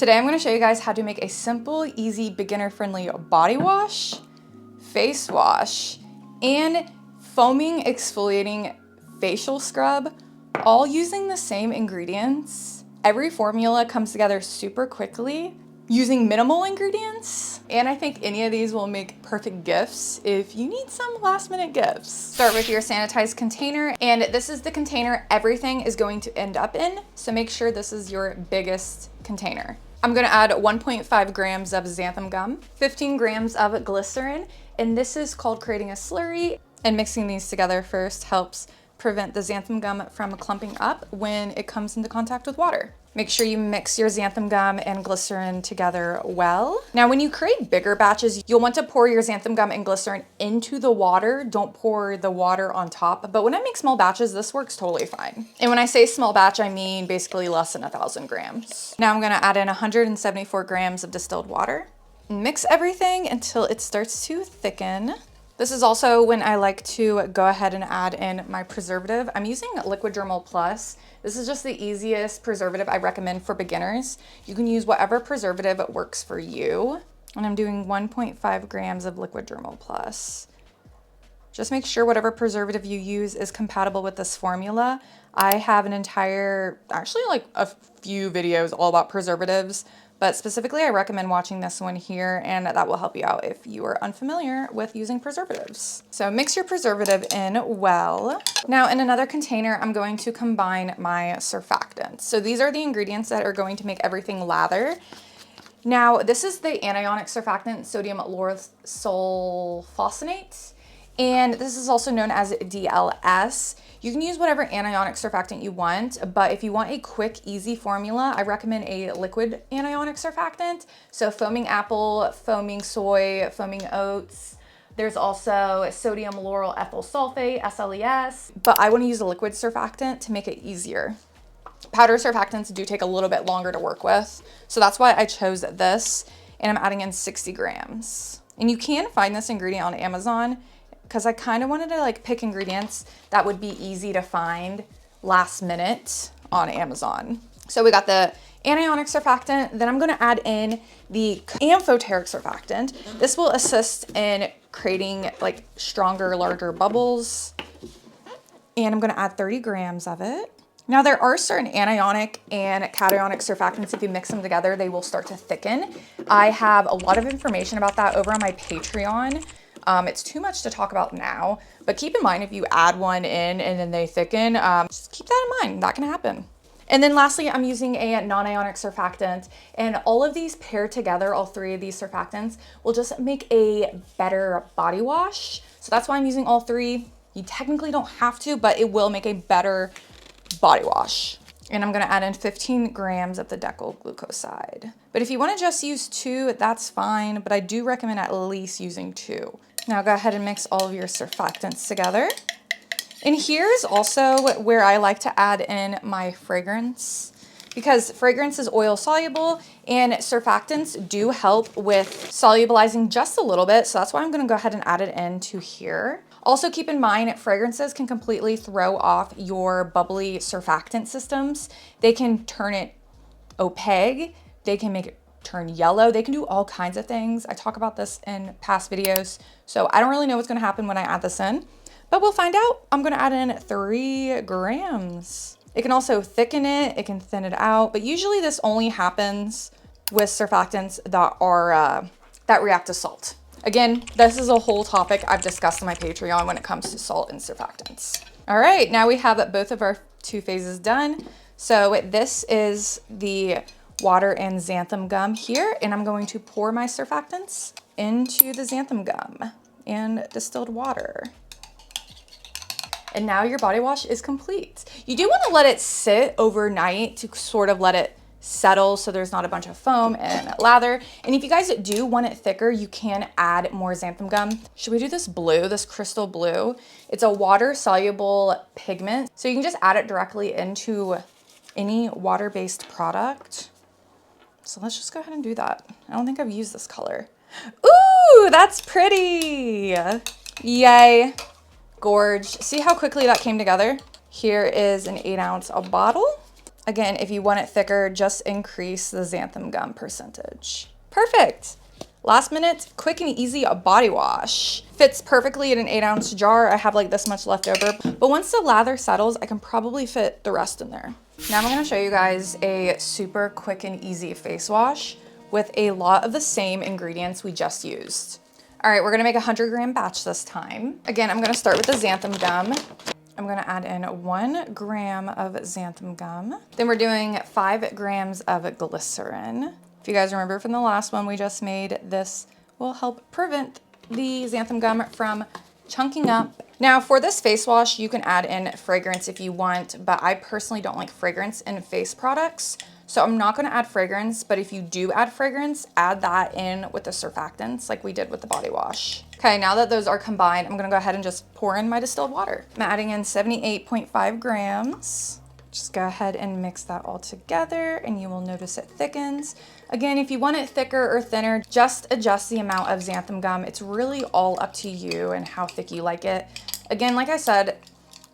Today I'm going to show you guys how to make a simple, easy, beginner-friendly body wash, face wash, and foaming exfoliating facial scrub, all using the same ingredients. Every formula comes together super quickly using minimal ingredients, and I think any of these will make perfect gifts if you need some last-minute gifts. Start with your sanitized container, and this is the container everything is going to end up in, so make sure this is your biggest container. I'm gonna add 1.5 grams of xanthan gum, 15 grams of glycerin, and this is called creating a slurry, and mixing these together first helps prevent the xanthan gum from clumping up when it comes into contact with water. Make sure you mix your xanthan gum and glycerin together well. Now, when you create bigger batches, you'll want to pour your xanthan gum and glycerin into the water. Don't pour the water on top. But when I make small batches, this works totally fine. And when I say small batch, I mean basically less than 1,000 grams. Now I'm gonna add in 174 grams of distilled water. Mix everything until it starts to thicken. This is also when I like to go ahead and add in my preservative. I'm using Liquid Germall Plus. This is just the easiest preservative I recommend for beginners. You can use whatever preservative works for you. And I'm doing 1.5 grams of Liquid Germall Plus. Just make sure whatever preservative you use is compatible with this formula. I have an entire, actually like a few videos all about preservatives, but specifically I recommend watching this one here, and that will help you out if you are unfamiliar with using preservatives. So mix your preservative in well. Now in another container, I'm going to combine my surfactants. So these are the ingredients that are going to make everything lather. Now this is the anionic surfactant, sodium Laureth sulfosuccinate, and this is also known as DLS. You can use whatever anionic surfactant you want, but if you want a quick, easy formula, I recommend a liquid anionic surfactant. So foaming apple, foaming soy, foaming oats. There's also sodium lauryl ethyl sulfate, SLES, but I want to use a liquid surfactant to make it easier. Powder surfactants do take a little bit longer to work with, so that's why I chose this, and I'm adding in 60 grams. And you can find this ingredient on Amazon, because I kind of wanted to like pick ingredients that would be easy to find last minute on Amazon. So we got the anionic surfactant, then I'm gonna add in the amphoteric surfactant. This will assist in creating like stronger, larger bubbles. And I'm gonna add 30 grams of it. Now there are certain anionic and cationic surfactants, if you mix them together, they will start to thicken. I have a lot of information about that over on my Patreon. It's too much to talk about now, but keep in mind if you add one in and then they thicken, just keep that in mind, that can happen. And then lastly, I'm using a non-ionic surfactant, and all of these paired together, all three of these surfactants, will just make a better body wash. So that's why I'm using all three. You technically don't have to, but it will make a better body wash. And I'm gonna add in 15 grams of the Decyl Glycoside. But if you wanna just use 2, that's fine, but I do recommend at least using 2. Now go ahead and mix all of your surfactants together. And here's also where I like to add in my fragrance, because fragrance is oil soluble and surfactants do help with solubilizing just a little bit. So that's why I'm gonna go ahead and add it into here. Also keep in mind, fragrances can completely throw off your bubbly surfactant systems. They can turn it opaque, they can make it turn yellow, they can do all kinds of things. I talk about this in past videos, so I don't really know what's gonna happen when I add this in, but we'll find out. I'm gonna add in 3 grams. It can also thicken it, it can thin it out, but usually this only happens with surfactants that are that react to salt. Again, this is a whole topic I've discussed on my Patreon when it comes to salt and surfactants. All right, now we have both of our 2 phases done. So this is the water and xanthan gum here, and I'm going to pour my surfactants into the xanthan gum and distilled water. And now your body wash is complete. You do want to let it sit overnight to sort of let it settle so there's not a bunch of foam and lather. And if you guys do want it thicker, you can add more xanthan gum. Should we do this blue, this crystal blue? It's a water soluble pigment, so you can just add it directly into any water-based product. So let's just go ahead and do that. I don't think I've used this color. Ooh, that's pretty. Yay, gorge. See how quickly that came together? Here is an 8-ounce bottle. Again, if you want it thicker, just increase the xanthan gum percentage. Perfect. Last minute, quick and easy body wash. Fits perfectly in an 8-ounce jar. I have like this much left over, but once the lather settles, I can probably fit the rest in there. Now I'm gonna show you guys a super quick and easy face wash with a lot of the same ingredients we just used. All right, we're gonna make a 100-gram batch this time. Again, I'm gonna start with the xanthan gum. I'm gonna add in 1 gram of xanthan gum. Then we're doing 5 grams of glycerin. If you guys remember from the last one we just made, this will help prevent the xanthan gum from chunking up. Now for this face wash, you can add in fragrance if you want, but I personally don't like fragrance in face products. So I'm not gonna add fragrance, but if you do add fragrance, add that in with the surfactants like we did with the body wash. Okay, now that those are combined, I'm gonna go ahead and just pour in my distilled water. I'm adding in 78.5 grams. Just go ahead and mix that all together and you will notice it thickens. Again, if you want it thicker or thinner, just adjust the amount of xanthan gum. It's really all up to you and how thick you like it. Again, like I said,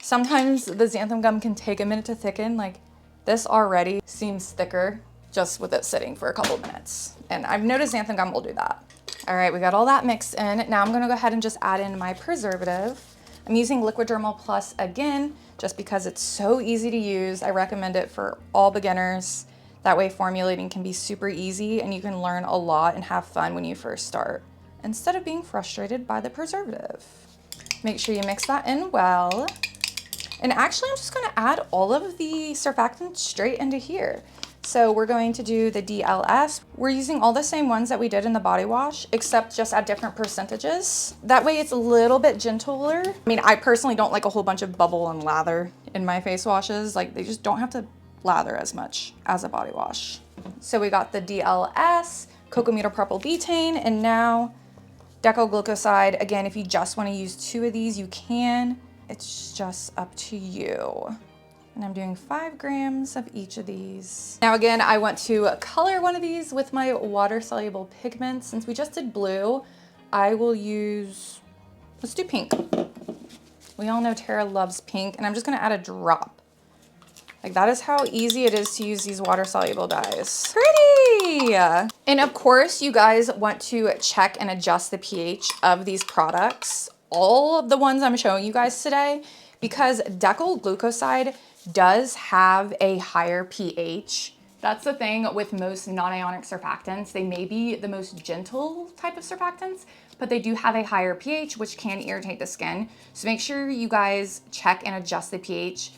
sometimes the xanthan gum can take a minute to thicken. Like this already seems thicker just with it sitting for a couple of minutes. And I've noticed xanthan gum will do that. All right, we got all that mixed in. Now I'm gonna go ahead and just add in my preservative. I'm using Liquid Germall Plus again, just because it's so easy to use. I recommend it for all beginners. That way formulating can be super easy and you can learn a lot and have fun when you first start, instead of being frustrated by the preservative. Make sure you mix that in well. And actually I'm just gonna add all of the surfactants straight into here. So we're going to do the DLS. We're using all the same ones that we did in the body wash, except just at different percentages. That way it's a little bit gentler. I mean, I personally don't like a whole bunch of bubble and lather in my face washes. Like they just don't have to lather as much as a body wash. So we got the DLS, Cocamidopropyl betaine, and now Decyl Glycoside. Again, if you just want to use 2 of these, you can. It's just up to you. And I'm doing 5 grams of each of these. Now again, I want to color one of these with my water-soluble pigments. Since we just did blue, I will use, let's do pink. We all know Tara loves pink, and I'm just gonna add a drop. Like that is how easy it is to use these water-soluble dyes. Pretty! And of course, you guys want to check and adjust the pH of these products, all of the ones I'm showing you guys today, because Decyl Glycoside does have a higher pH. That's the thing with most non-ionic surfactants. They may be the most gentle type of surfactants, but they do have a higher pH, which can irritate the skin. So make sure you guys check and adjust the pH.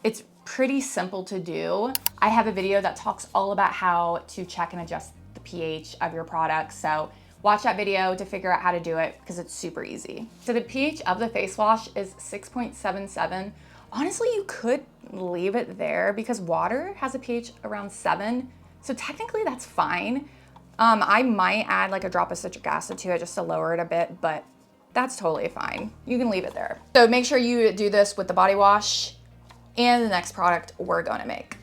It's pretty simple to do. I have a video that talks all about how to check and adjust the pH of your products. So watch that video to figure out how to do it because it's super easy. So the pH of the face wash is 6.77. Honestly, you could leave it there because water has a pH around 7. So technically that's fine. I might add like a drop of citric acid to it just to lower it a bit, but that's totally fine. You can leave it there. So make sure you do this with the body wash and the next product we're gonna make.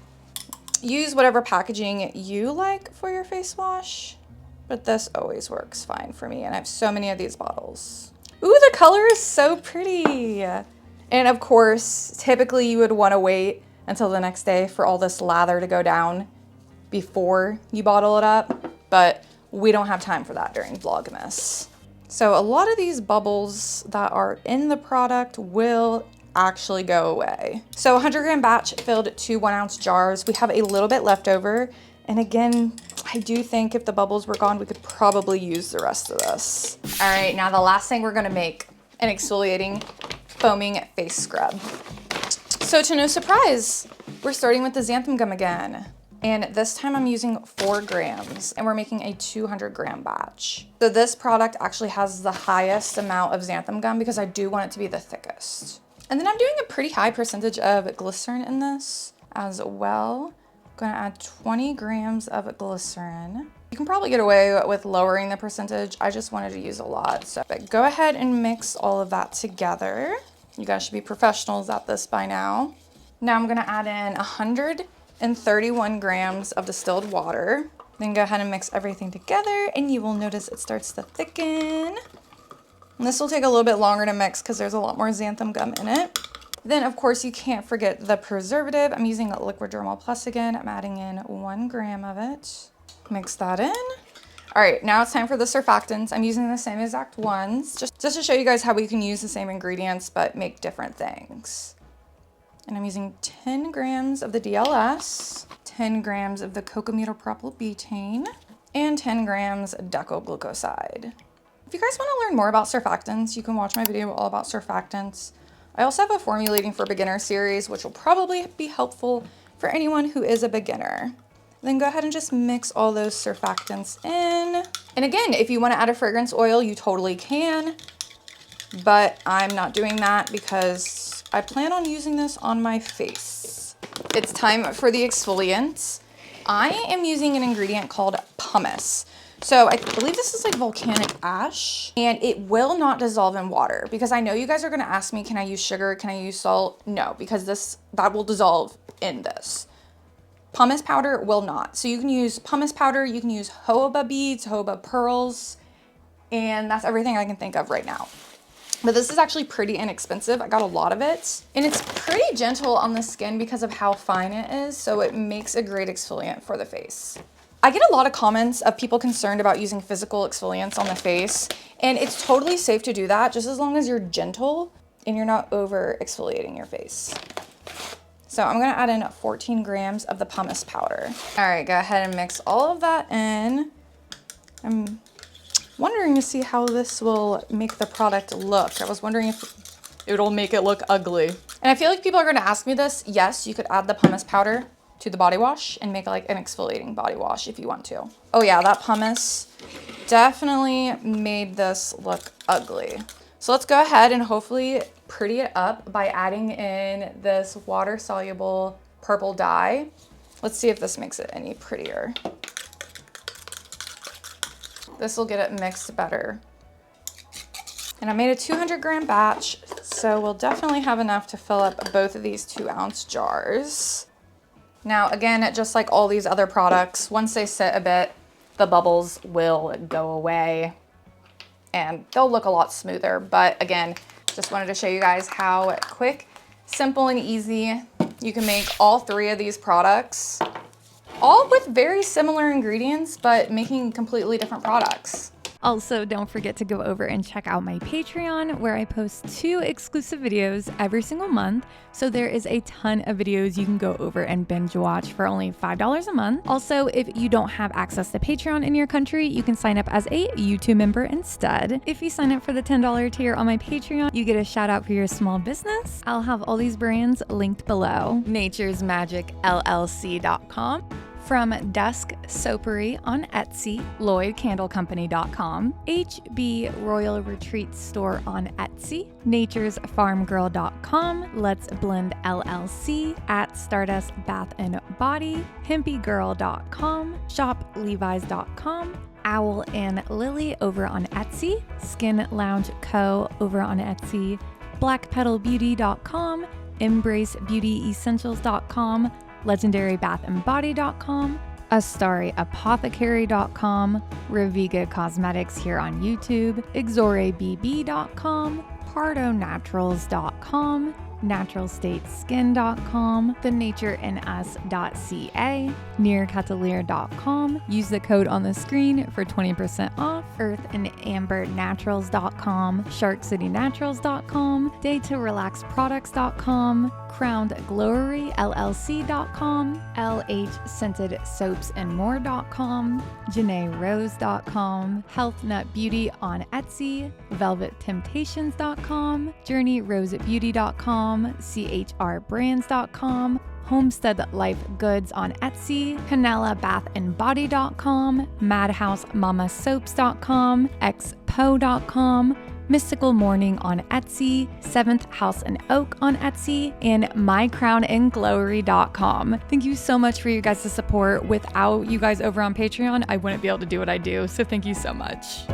Use whatever packaging you like for your face wash, but this always works fine for me. And I have so many of these bottles. Ooh, the color is so pretty. And of course, typically you would want to wait until the next day for all this lather to go down before you bottle it up, but we don't have time for that during Vlogmas. So a lot of these bubbles that are in the product will actually go away. So 100-gram batch filled 2 1-ounce jars. We have a little bit left over. And again, I do think if the bubbles were gone, we could probably use the rest of this. All right, now the last thing we're gonna make, an exfoliating foaming face scrub. So to no surprise, we're starting with the xanthan gum again. And this time I'm using 4 grams and we're making a 200-gram batch. So this product actually has the highest amount of xanthan gum because I do want it to be the thickest. And then I'm doing a pretty high percentage of glycerin in this as well. I'm gonna add 20 grams of glycerin. You can probably get away with lowering the percentage. I just wanted to use a lot. So but go ahead and mix all of that together. You guys should be professionals at this by now. Now I'm gonna add in 131 grams of distilled water. Then go ahead and mix everything together and you will notice it starts to thicken. And this will take a little bit longer to mix because there's a lot more xanthan gum in it. Then of course you can't forget the preservative. I'm using liquid Germall Plus again. I'm adding in 1 gram of it. Mix that in. All right, now it's time for the surfactants. I'm using the same exact ones, just to show you guys how we can use the same ingredients but make different things. And I'm using 10 grams of the DLS, 10 grams of the Cocamidopropyl betaine, and 10 grams Decyl Glycoside. If you guys want to learn more about surfactants, you can watch my video all about surfactants. I also have a Formulating for Beginner series, which will probably be helpful for anyone who is a beginner. Then go ahead and just mix all those surfactants in. And again, if you want to add a fragrance oil, you totally can, but I'm not doing that because I plan on using this on my face. It's time for the exfoliant. I am using an ingredient called pumice. So I believe this is like volcanic ash, and it will not dissolve in water, because I know you guys are gonna ask me, can I use sugar? Can I use salt? No, because that will dissolve in this. Pumice powder will not. So you can use pumice powder, you can use jojoba beads, jojoba pearls, and that's everything I can think of right now. But this is actually pretty inexpensive. I got a lot of it, and it's pretty gentle on the skin because of how fine it is, so it makes a great exfoliant for the face. I get a lot of comments of people concerned about using physical exfoliants on the face, and it's totally safe to do that just as long as you're gentle and you're not over exfoliating your face. So I'm gonna add in 14 grams of the pumice powder. All right, go ahead and mix all of that in. I'm wondering to see how this will make the product look. I was wondering if it'll make it look ugly. And I feel like people are gonna ask me this. Yes, you could add the pumice powder to the body wash and make like an exfoliating body wash if you want to. Oh yeah, that pumice definitely made this look ugly. So let's go ahead and hopefully pretty it up by adding in this water-soluble purple dye. Let's see if this makes it any prettier. This will get it mixed better. And I made a 200 gram batch, so we'll definitely have enough to fill up both of these 2-ounce jars. Now, again, just like all these other products, once they sit a bit, the bubbles will go away and they'll look a lot smoother. But again, just wanted to show you guys how quick, simple, and easy you can make all 3 of these products, all with very similar ingredients, but making completely different products. Also, don't forget to go over and check out my Patreon, where I post 2 exclusive videos every single month. So there is a ton of videos you can go over and binge watch for only $5 a month. Also, if you don't have access to Patreon in your country, you can sign up as a YouTube member instead. If you sign up for the $10 tier on my Patreon, you get a shout out for your small business. I'll have all these brands linked below. naturesmagicllc.com. From Dusk Soapery on Etsy, LloydCandleCompany.com, HB Royal Retreat Store on Etsy, NaturesFarmGirl.com, Let's Blend LLC, at Stardust Bath and Body, HempyGirl.com, ShopLevi's.com, Owl and Lily over on Etsy, Skin Lounge Co. over on Etsy, BlackPetalBeauty.com, EmbraceBeautyEssentials.com, LegendaryBathAndBody.com, AstariApothecary.com, Reviga Cosmetics here on YouTube, XoreBB.com, PardoNaturals.com, NaturalStateSkin.com, TheNatureInUs.ca, NearCatalier.com. Use the code on the screen for 20% off. EarthAndAmberNaturals.com, SharkCityNaturals.com, DayToRelaxProducts.com, CrownedGloryLLC.com, LH Scented Soaps and More.com, JanaeRose.com, Health Nut Beauty on Etsy, VelvetTemptations.com, JourneyRoseBeauty.com, CHRBrands.com, Homestead Life Goods on Etsy, CanelaBathandBody.com, MadhouseMamaSoaps.com, Expo.com, Mystical Morning on Etsy, 7th House and Oak on Etsy, and MyCrownandGlory.com. Thank you so much for you guys' support. Without you guys over on Patreon, I wouldn't be able to do what I do, so thank you so much.